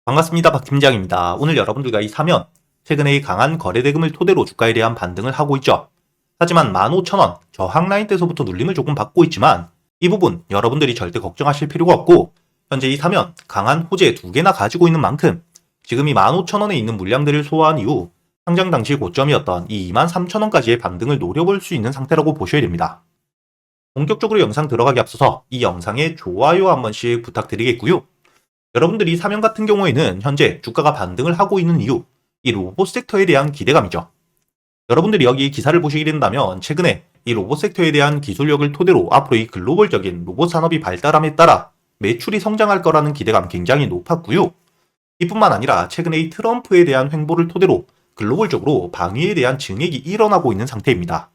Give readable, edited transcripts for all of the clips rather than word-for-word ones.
반갑습니다. 박 팀장입니다. 오늘 여러분들과 이 사면, 최근에 이 강한 거래 대금을 토대로 주가에 대한 반등을 하고 있죠. 하지만 15,000원 저항 라인대에서부터 눌림을 조금 받고 있지만 이 부분 여러분들이 절대 걱정하실 필요가 없고, 현재 이 사면 강한 호재 두 개나 가지고 있는 만큼 지금 이 15,000원에 있는 물량들을 소화한 이후 상장 당시 고점이었던 이 23,000원까지의 반등을 노려볼 수 있는 상태라고 보셔야 됩니다. 본격적으로 영상 들어가기 앞서서 이 영상에 좋아요 한 번씩 부탁드리겠고요. 여러분들이 사면 같은 경우에는 현재 주가가 반등을 하고 있는 이유, 이 로봇 섹터에 대한 기대감이죠. 여러분들이 여기 기사를 보시게 된다면 최근에 이 로봇 섹터에 대한 기술력을 토대로 앞으로 이 글로벌적인 로봇 산업이 발달함에 따라 매출이 성장할 거라는 기대감 굉장히 높았고요. 이뿐만 아니라 최근에 이 트럼프에 대한 횡보를 토대로 글로벌적으로 방위에 대한 증액이 일어나고 있는 상태입니다.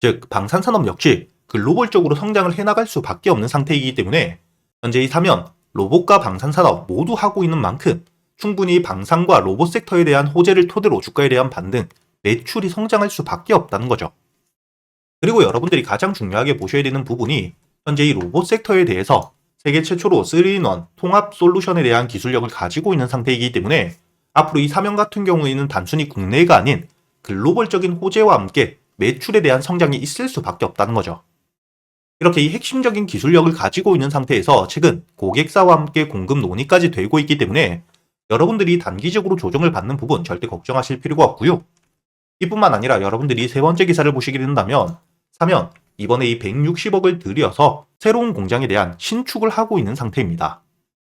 즉 방산산업 역시 글로벌적으로 성장을 해나갈 수밖에 없는 상태이기 때문에 현재 이 사면 로봇과 방산산업 모두 하고 있는 만큼 충분히 방산과 로봇 섹터에 대한 호재를 토대로 주가에 대한 반등, 매출이 성장할 수밖에 없다는 거죠. 그리고 여러분들이 가장 중요하게 보셔야 되는 부분이 현재 이 로봇 섹터에 대해서 세계 최초로 3-in-1 통합 솔루션에 대한 기술력을 가지고 있는 상태이기 때문에 앞으로 이 사면 같은 경우에는 단순히 국내가 아닌 글로벌적인 호재와 함께 매출에 대한 성장이 있을 수밖에 없다는 거죠. 이렇게 이 핵심적인 기술력을 가지고 있는 상태에서 최근 고객사와 함께 공급 논의까지 되고 있기 때문에 여러분들이 단기적으로 조정을 받는 부분 절대 걱정하실 필요가 없고요. 이뿐만 아니라 여러분들이 세 번째 기사를 보시게 된다면 사면 이번에 이 160억을 들여서 새로운 공장에 대한 신축을 하고 있는 상태입니다.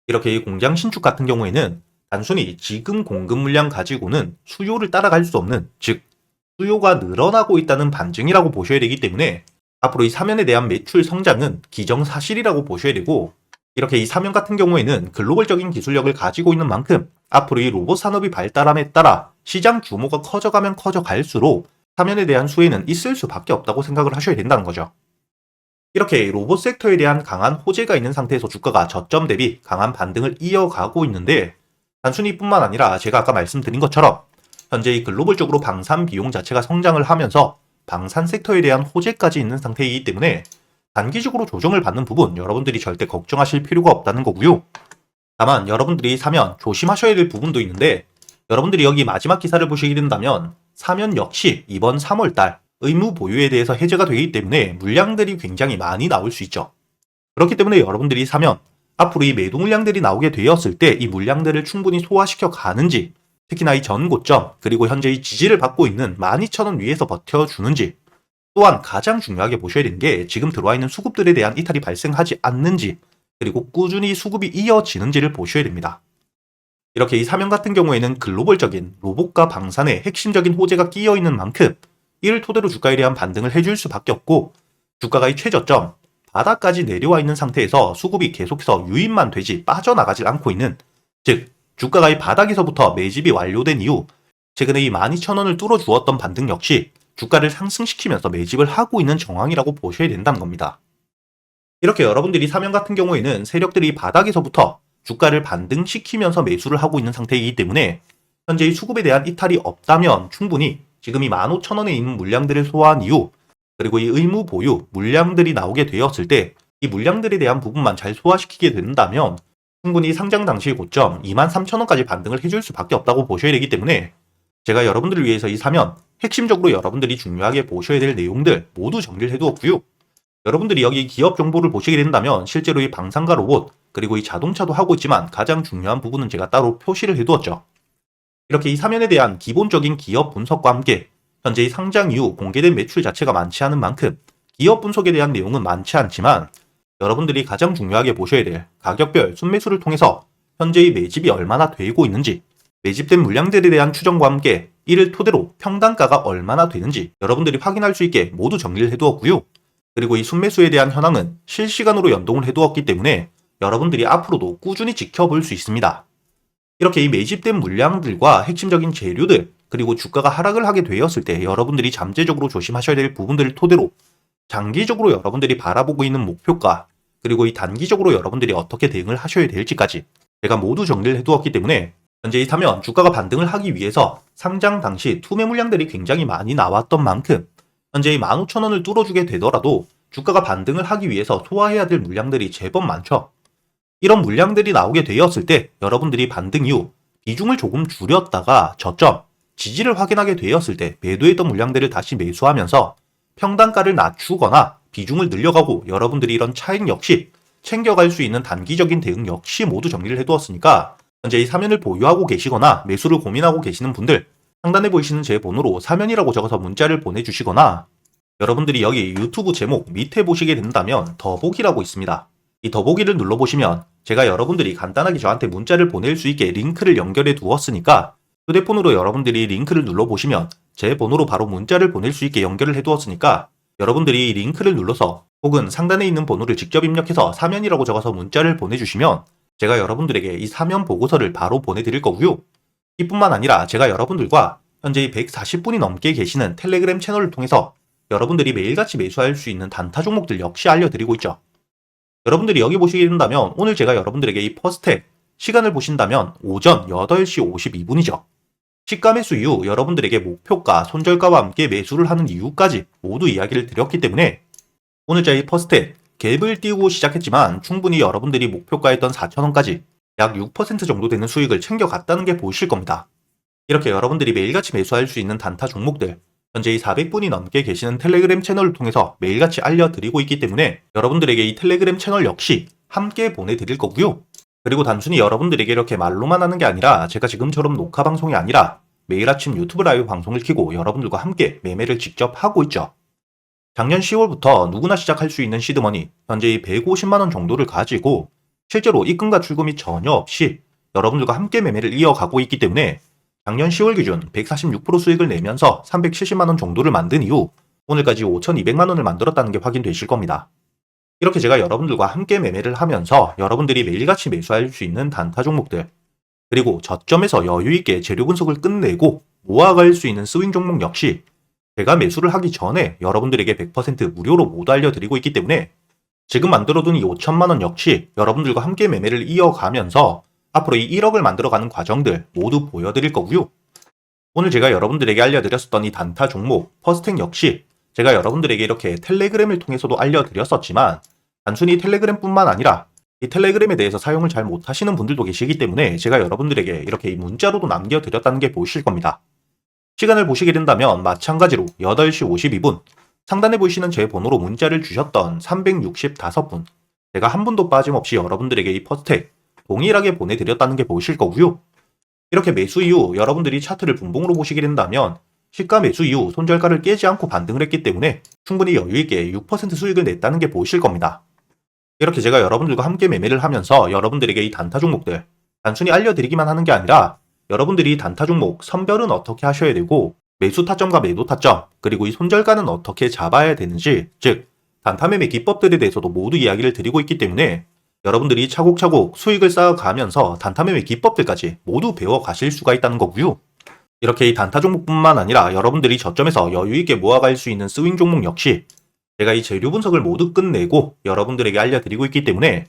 이렇게 이 공장 신축 같은 경우에는 단순히 지금 공급 물량 가지고는 수요를 따라갈 수 없는, 즉 수요가 늘어나고 있다는 반증이라고 보셔야 되기 때문에 앞으로 이 사면에 대한 매출 성장은 기정사실이라고 보셔야 되고, 이렇게 이 사면 같은 경우에는 글로벌적인 기술력을 가지고 있는 만큼 앞으로 이 로봇 산업이 발달함에 따라 시장 규모가 커져가면 커져갈수록 사면에 대한 수혜는 있을 수밖에 없다고 생각을 하셔야 된다는 거죠. 이렇게 로봇 섹터에 대한 강한 호재가 있는 상태에서 주가가 저점 대비 강한 반등을 이어가고 있는데, 단순히 이뿐만 아니라 제가 아까 말씀드린 것처럼 현재 이 글로벌적으로 방산 비용 자체가 성장을 하면서 방산 섹터에 대한 호재까지 있는 상태이기 때문에 단기적으로 조정을 받는 부분 여러분들이 절대 걱정하실 필요가 없다는 거고요. 다만 여러분들이 사면 조심하셔야 될 부분도 있는데, 여러분들이 여기 마지막 기사를 보시게 된다면 사면 역시 이번 3월달 의무 보유에 대해서 해제가 되기 때문에 물량들이 굉장히 많이 나올 수 있죠. 그렇기 때문에 여러분들이 사면 앞으로 이 매도 물량들이 나오게 되었을 때 이 물량들을 충분히 소화시켜 가는지, 특히나 이 전고점 그리고 현재 이 지지를 받고 있는 12,000원 위에서 버텨주는지, 또한 가장 중요하게 보셔야 되는 게 지금 들어와 있는 수급들에 대한 이탈이 발생하지 않는지, 그리고 꾸준히 수급이 이어지는지를 보셔야 됩니다. 이렇게 이 사면 같은 경우에는 글로벌적인 로봇과 방산의 핵심적인 호재가 끼어 있는 만큼 이를 토대로 주가에 대한 반등을 해줄 수밖에 없고, 주가가 이 최저점 바닥까지 내려와 있는 상태에서 수급이 계속해서 유입만 되지 빠져나가지 않고 있는, 즉 주가가 이 바닥에서부터 매집이 완료된 이후 최근에 이 12,000원을 뚫어주었던 반등 역시 주가를 상승시키면서 매집을 하고 있는 정황이라고 보셔야 된다는 겁니다. 이렇게 여러분들이 사면 같은 경우에는 세력들이 바닥에서부터 주가를 반등시키면서 매수를 하고 있는 상태이기 때문에 현재 이 수급에 대한 이탈이 없다면 충분히 지금 이 15,000원에 있는 물량들을 소화한 이후, 그리고 이 의무 보유 물량들이 나오게 되었을 때 이 물량들에 대한 부분만 잘 소화시키게 된다면 충분히 상장 당시 고점 23,000원까지 반등을 해줄 수밖에 없다고 보셔야 되기 때문에 제가 여러분들을 위해서 이 사면 핵심적으로 여러분들이 중요하게 보셔야 될 내용들 모두 정리를 해두었고요. 여러분들이 여기 기업 정보를 보시게 된다면 실제로 이 방산과 로봇 그리고 이 자동차도 하고 있지만 가장 중요한 부분은 제가 따로 표시를 해두었죠. 이렇게 이 사면에 대한 기본적인 기업 분석과 함께 현재 이 상장 이후 공개된 매출 자체가 많지 않은 만큼 기업 분석에 대한 내용은 많지 않지만, 여러분들이 가장 중요하게 보셔야 될 가격별 순매수를 통해서 현재의 매집이 얼마나 되고 있는지, 매집된 물량들에 대한 추정과 함께 이를 토대로 평단가가 얼마나 되는지 여러분들이 확인할 수 있게 모두 정리를 해두었고요. 그리고 이 순매수에 대한 현황은 실시간으로 연동을 해두었기 때문에 여러분들이 앞으로도 꾸준히 지켜볼 수 있습니다. 이렇게 이 매집된 물량들과 핵심적인 재료들 그리고 주가가 하락을 하게 되었을 때 여러분들이 잠재적으로 조심하셔야 될 부분들을 토대로 장기적으로 여러분들이 바라보고 있는 목표가, 그리고 이 단기적으로 여러분들이 어떻게 대응을 하셔야 될지까지 제가 모두 정리를 해두었기 때문에 현재 이 사면 주가가 반등을 하기 위해서 상장 당시 투매 물량들이 굉장히 많이 나왔던 만큼 현재 이 15,000원을 뚫어주게 되더라도 주가가 반등을 하기 위해서 소화해야 될 물량들이 제법 많죠. 이런 물량들이 나오게 되었을 때 여러분들이 반등 이후 비중을 조금 줄였다가 저점, 지지를 확인하게 되었을 때 매도했던 물량들을 다시 매수하면서 평단가를 낮추거나 비중을 늘려가고 여러분들이 이런 차익 역시 챙겨갈 수 있는 단기적인 대응 역시 모두 정리를 해두었으니까 현재 이 사면을 보유하고 계시거나 매수를 고민하고 계시는 분들 상단에 보이시는 제 번호로 사면이라고 적어서 문자를 보내주시거나 여러분들이 여기 유튜브 제목 밑에 보시게 된다면 더보기라고 있습니다. 이 더보기를 눌러보시면 제가 여러분들이 간단하게 저한테 문자를 보낼 수 있게 링크를 연결해 두었으니까 휴대폰으로 여러분들이 링크를 눌러보시면 제 번호로 바로 문자를 보낼 수 있게 연결을 해두었으니까 여러분들이 링크를 눌러서 혹은 상단에 있는 번호를 직접 입력해서 사면이라고 적어서 문자를 보내주시면 제가 여러분들에게 이 사면 보고서를 바로 보내드릴 거고요. 이뿐만 아니라 제가 여러분들과 현재 140분이 넘게 계시는 텔레그램 채널을 통해서 여러분들이 매일같이 매수할 수 있는 단타 종목들 역시 알려드리고 있죠. 여러분들이 여기 보시게 된다면 오늘 제가 여러분들에게 이 퍼스텍 시간을 보신다면 오전 8시 52분이죠. 시가 매수 이후 여러분들에게 목표가, 손절가와 함께 매수를 하는 이유까지 모두 이야기를 드렸기 때문에 오늘 이 퍼스텍 갭을 띄우고 시작했지만 충분히 여러분들이 목표가였던 4,000원까지 약 6% 정도 되는 수익을 챙겨갔다는 게 보이실 겁니다. 이렇게 여러분들이 매일같이 매수할 수 있는 단타 종목들 현재 이 400분이 넘게 계시는 텔레그램 채널을 통해서 매일같이 알려드리고 있기 때문에 여러분들에게 이 텔레그램 채널 역시 함께 보내드릴 거고요. 그리고 단순히 여러분들에게 이렇게 말로만 하는 게 아니라 제가 지금처럼 녹화 방송이 아니라 매일 아침 유튜브 라이브 방송을 켜고 여러분들과 함께 매매를 직접 하고 있죠. 작년 10월부터 누구나 시작할 수 있는 시드머니 현재 이 150만원 정도를 가지고 실제로 입금과 출금이 전혀 없이 여러분들과 함께 매매를 이어가고 있기 때문에 작년 10월 기준 146% 수익을 내면서 370만원 정도를 만든 이후 오늘까지 5,200만원을 만들었다는 게 확인되실 겁니다. 이렇게 제가 여러분들과 함께 매매를 하면서 여러분들이 매일같이 매수할 수 있는 단타 종목들 그리고 저점에서 여유있게 재료 분석을 끝내고 모아갈 수 있는 스윙 종목 역시 제가 매수를 하기 전에 여러분들에게 100% 무료로 모두 알려드리고 있기 때문에 지금 만들어둔 이 5천만원 역시 여러분들과 함께 매매를 이어가면서 앞으로 이 1억을 만들어가는 과정들 모두 보여드릴 거고요. 오늘 제가 여러분들에게 알려드렸었던 이 단타 종목 퍼스텍 역시 제가 여러분들에게 이렇게 텔레그램을 통해서도 알려드렸었지만 단순히 텔레그램뿐만 아니라 이 텔레그램에 대해서 사용을 잘 못하시는 분들도 계시기 때문에 제가 여러분들에게 이렇게 이 문자로도 남겨드렸다는 게 보이실 겁니다. 시간을 보시게 된다면 마찬가지로 8시 52분 상단에 보이시는 제 번호로 문자를 주셨던 365분 제가 한 분도 빠짐없이 여러분들에게 이 퍼스텍 동일하게 보내드렸다는 게 보이실 거고요. 이렇게 매수 이후 여러분들이 차트를 분봉으로 보시게 된다면 시가 매수 이후 손절가를 깨지 않고 반등을 했기 때문에 충분히 여유있게 6% 수익을 냈다는 게 보이실 겁니다. 이렇게 제가 여러분들과 함께 매매를 하면서 여러분들에게 이 단타 종목들 단순히 알려드리기만 하는 게 아니라 여러분들이 단타 종목 선별은 어떻게 하셔야 되고 매수 타점과 매도 타점 그리고 이 손절가는 어떻게 잡아야 되는지 즉 단타 매매 기법들에 대해서도 모두 이야기를 드리고 있기 때문에 여러분들이 차곡차곡 수익을 쌓아가면서 단타 매매 기법들까지 모두 배워가실 수가 있다는 거고요. 이렇게 이 단타 종목뿐만 아니라 여러분들이 저점에서 여유있게 모아갈 수 있는 스윙 종목 역시 제가 이 재료 분석을 모두 끝내고 여러분들에게 알려드리고 있기 때문에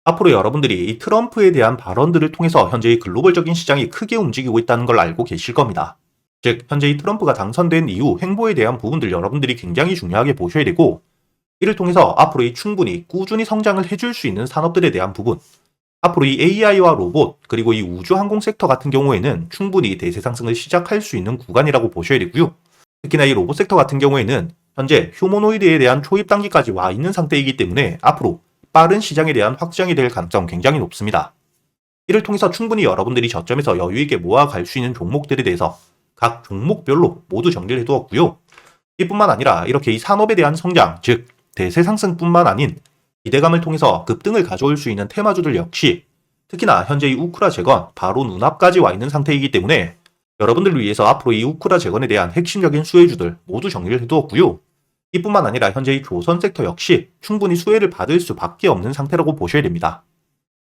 앞으로 여러분들이 이 트럼프에 대한 발언들을 통해서 현재 이 글로벌적인 시장이 크게 움직이고 있다는 걸 알고 계실 겁니다. 즉 현재 이 트럼프가 당선된 이후 행보에 대한 부분들 여러분들이 굉장히 중요하게 보셔야 되고 이를 통해서 앞으로 이 충분히 꾸준히 성장을 해줄 수 있는 산업들에 대한 부분 앞으로 이 AI와 로봇 그리고 이 우주항공 섹터 같은 경우에는 충분히 대세 상승을 시작할 수 있는 구간이라고 보셔야 되고요. 특히나 이 로봇 섹터 같은 경우에는 현재 휴머노이드에 대한 초입 단계까지 와 있는 상태이기 때문에 앞으로 빠른 시장에 대한 확장이 될 가능성 굉장히 높습니다. 이를 통해서 충분히 여러분들이 저점에서 여유있게 모아갈 수 있는 종목들에 대해서 각 종목별로 모두 정리를 해두었고요. 이뿐만 아니라 이렇게 이 산업에 대한 성장, 즉 대세 상승뿐만 아닌 기대감을 통해서 급등을 가져올 수 있는 테마주들 역시 특히나 현재 이 우크라 재건 바로 눈앞까지 와 있는 상태이기 때문에 여러분들을 위해서 앞으로 이 우크라 재건에 대한 핵심적인 수혜주들 모두 정리를 해두었고요. 이뿐만 아니라 현재 이 조선 섹터 역시 충분히 수혜를 받을 수밖에 없는 상태라고 보셔야 됩니다.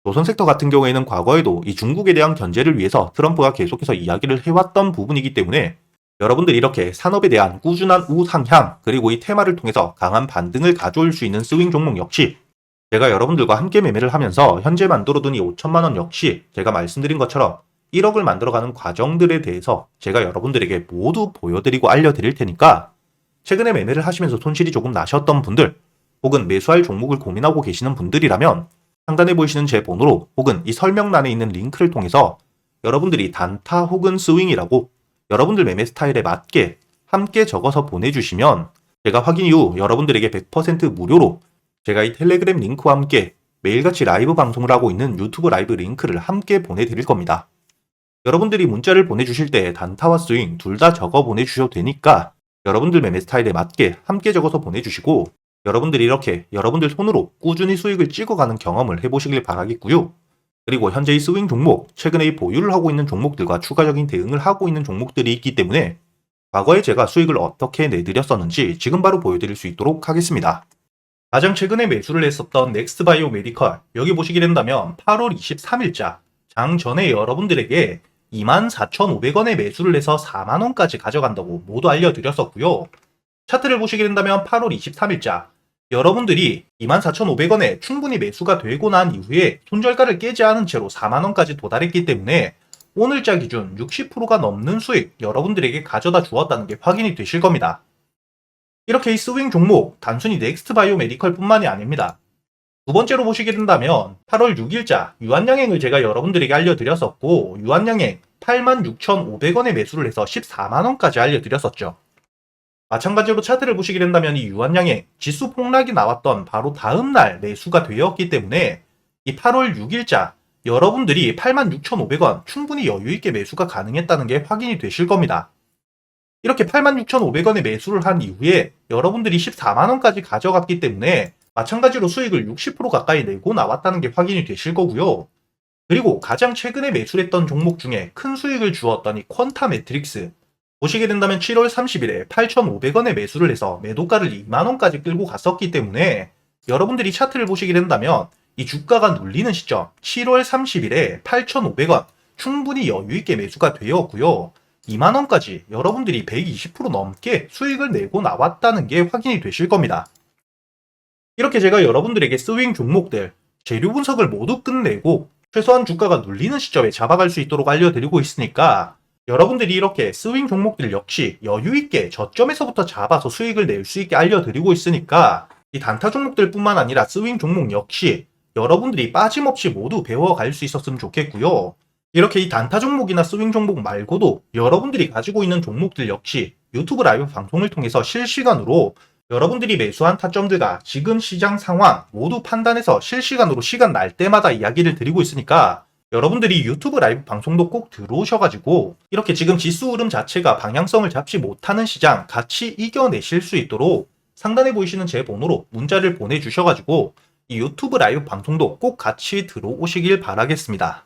조선 섹터 같은 경우에는 과거에도 이 중국에 대한 견제를 위해서 트럼프가 계속해서 이야기를 해왔던 부분이기 때문에 여러분들이 이렇게 산업에 대한 꾸준한 우상향 그리고 이 테마를 통해서 강한 반등을 가져올 수 있는 스윙 종목 역시 제가 여러분들과 함께 매매를 하면서 현재 만들어둔 이 5천만원 역시 제가 말씀드린 것처럼 1억을 만들어가는 과정들에 대해서 제가 여러분들에게 모두 보여드리고 알려드릴 테니까 최근에 매매를 하시면서 손실이 조금 나셨던 분들 혹은 매수할 종목을 고민하고 계시는 분들이라면 상단에 보이시는 제 번호로 혹은 이 설명란에 있는 링크를 통해서 여러분들이 단타 혹은 스윙이라고 여러분들 매매 스타일에 맞게 함께 적어서 보내주시면 제가 확인 이후 여러분들에게 100% 무료로 제가 이 텔레그램 링크와 함께 매일같이 라이브 방송을 하고 있는 유튜브 라이브 링크를 함께 보내드릴 겁니다. 여러분들이 문자를 보내주실 때 단타와 스윙 둘 다 적어 보내주셔도 되니까 여러분들 매매 스타일에 맞게 함께 적어서 보내주시고 여러분들이 이렇게 여러분들 손으로 꾸준히 수익을 찍어가는 경험을 해보시길 바라겠고요. 그리고 현재 이 스윙 종목, 최근에 이 보유를 하고 있는 종목들과 추가적인 대응을 하고 있는 종목들이 있기 때문에 과거에 제가 수익을 어떻게 내드렸었는지 지금 바로 보여드릴 수 있도록 하겠습니다. 가장 최근에 매수를 했었던 넥스트바이오 메디컬, 여기 보시게 된다면 8월 23일자 장 전에 여러분들에게 24,500원에 매수를 해서 4만원까지 가져간다고 모두 알려드렸었고요. 차트를 보시게 된다면 8월 23일자 여러분들이 24,500원에 충분히 매수가 되고 난 이후에 손절가를 깨지 않은 채로 4만원까지 도달했기 때문에 오늘자 기준 60%가 넘는 수익 여러분들에게 가져다 주었다는 게 확인이 되실 겁니다. 이렇게 이 스윙 종목 단순히 넥스트바이오 메디컬 뿐만이 아닙니다. 두 번째로 보시게 된다면 8월 6일자 유한양행을 제가 여러분들에게 알려드렸었고 유한양행 86,500원에 매수를 해서 14만원까지 알려드렸었죠. 마찬가지로 차트를 보시게 된다면 이 유한양행 지수 폭락이 나왔던 바로 다음날 매수가 되었기 때문에 이 8월 6일자 여러분들이 86,500원 충분히 여유있게 매수가 가능했다는 게 확인이 되실 겁니다. 이렇게 86,500원에 매수를 한 이후에 여러분들이 14만원까지 가져갔기 때문에 마찬가지로 수익을 60% 가까이 내고 나왔다는 게 확인이 되실 거고요. 그리고 가장 최근에 매수했던 종목 중에 큰 수익을 주었던 이 퀀타 매트릭스 보시게 된다면 7월 30일에 8,500원에 매수를 해서 매도가를 2만원까지 끌고 갔었기 때문에 여러분들이 차트를 보시게 된다면 이 주가가 눌리는 시점 7월 30일에 8,500원 충분히 여유있게 매수가 되었고요. 2만원까지 여러분들이 120% 넘게 수익을 내고 나왔다는 게 확인이 되실 겁니다. 이렇게 제가 여러분들에게 스윙 종목들 재료 분석을 모두 끝내고 최소한 주가가 눌리는 시점에 잡아갈 수 있도록 알려드리고 있으니까 여러분들이 이렇게 스윙 종목들 역시 여유있게 저점에서부터 잡아서 수익을 낼 수 있게 알려드리고 있으니까 이 단타 종목들 뿐만 아니라 스윙 종목 역시 여러분들이 빠짐없이 모두 배워갈 수 있었으면 좋겠고요. 이렇게 이 단타 종목이나 스윙 종목 말고도 여러분들이 가지고 있는 종목들 역시 유튜브 라이브 방송을 통해서 실시간으로 여러분들이 매수한 타점들과 지금 시장 상황 모두 판단해서 실시간으로 시간 날 때마다 이야기를 드리고 있으니까 여러분들이 유튜브 라이브 방송도 꼭 들어오셔가지고 이렇게 지금 지수 흐름 자체가 방향성을 잡지 못하는 시장 같이 이겨내실 수 있도록 상단에 보이시는 제 번호로 문자를 보내주셔가지고 이 유튜브 라이브 방송도 꼭 같이 들어오시길 바라겠습니다.